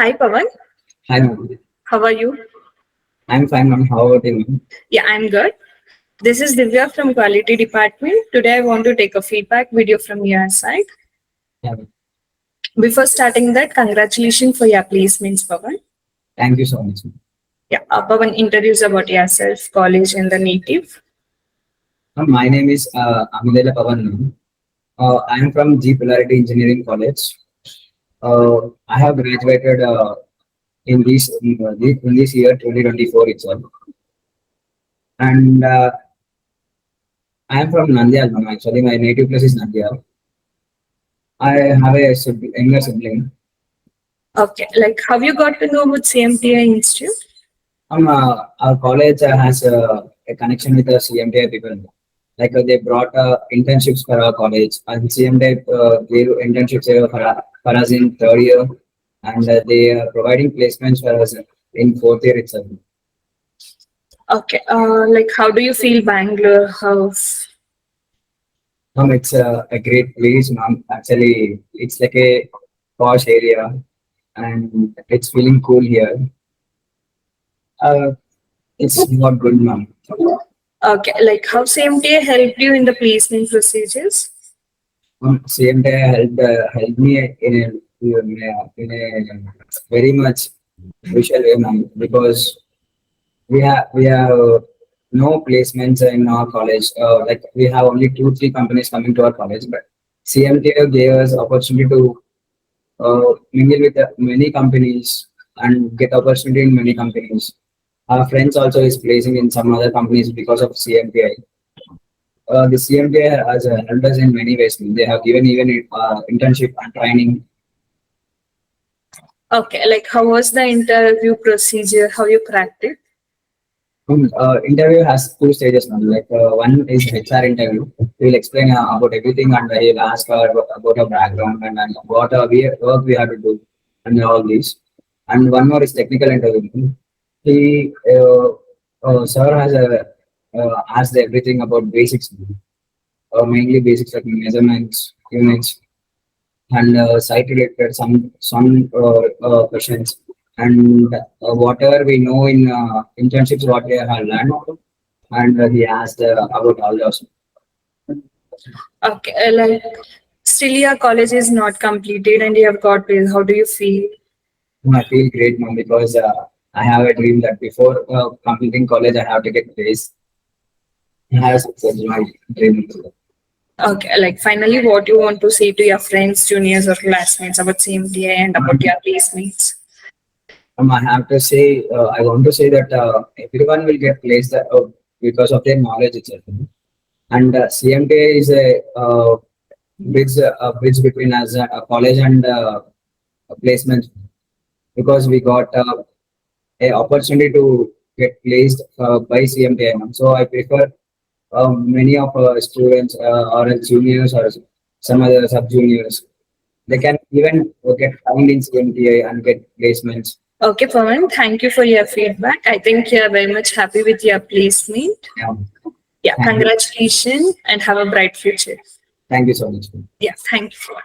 Hi, Pavan. Hi, ma'am. How are you? I'm fine, ma'am. How about you, ma'am? Yeah, I'm good. This is Divya from Quality Department. Today, I want to take a feedback video from your side. Yeah, ma'am. Before starting that, congratulations for your placements, Pavan. Thank you so much, ma'am. Yeah, Pavan, introduce about yourself, college, and the native. My name is Amidela Pavan, ma'am. I'm from G Polarity Engineering College. I have graduated in this year 2024 itself, and I am from Nandyal, ma'am. Actually, my native place is Nandyal. I have a younger sibling. Okay, like how you got to know about CMTI Institute? Our college has a connection with the CMTI people. Like they brought internships for our college, and CMTI gave internships for us in third year, and they are providing placements for us in fourth year itself. Okay, like how do you feel Bangalore? House? It's a great place, ma'am. Actually, it's like a posh area, and it's feeling cool here. Uh, it's not good, ma'am. Okay, like how CMTI helped you in the placement procedures? Same day helped me in a very much crucial way, ma'am, because we have no placements in our college. Like we have only 2 3 companies coming to our college, but CMTA gave us opportunity to mingle with many companies and get opportunity in many companies. Our friends also is placing in some other companies because of CMTI. The CMTA has helped us in many ways. They have given even internship and training. Okay, like how was the interview procedure? How you cracked it? Interview has 2 stages now. Like one is HR interview. We'll explain about everything and he'll ask her about her background and what work we have to do and all these. And one more is technical interview. He sir has asked everything about basics, mainly basics like measurements, units, and site related some questions and whatever we know in internships what we have learned and he asked about all those. Okay, like still your college is not completed and you have got this. How do you feel? I feel great now because I have a dream that before completing college I have to get placed. I have success my dream. Okay, like finally, what you want to say to your friends, juniors, or classmates about CMTA and about your placemates? I have to say I want to say that everyone will get placed because of their knowledge itself. And CMTA is a bridge between us, a college and a placement because we got a opportunity to get placed by CMTA. So I prefer many of students or as juniors or some other sub juniors. They can even get found in CMTA and get placements. Okay, Pavan, thank you for your feedback. I think you are very much happy with your placement. Yeah. Yeah, Thank you. congratulations and have a bright future. Thank you so much. Yeah, thank you.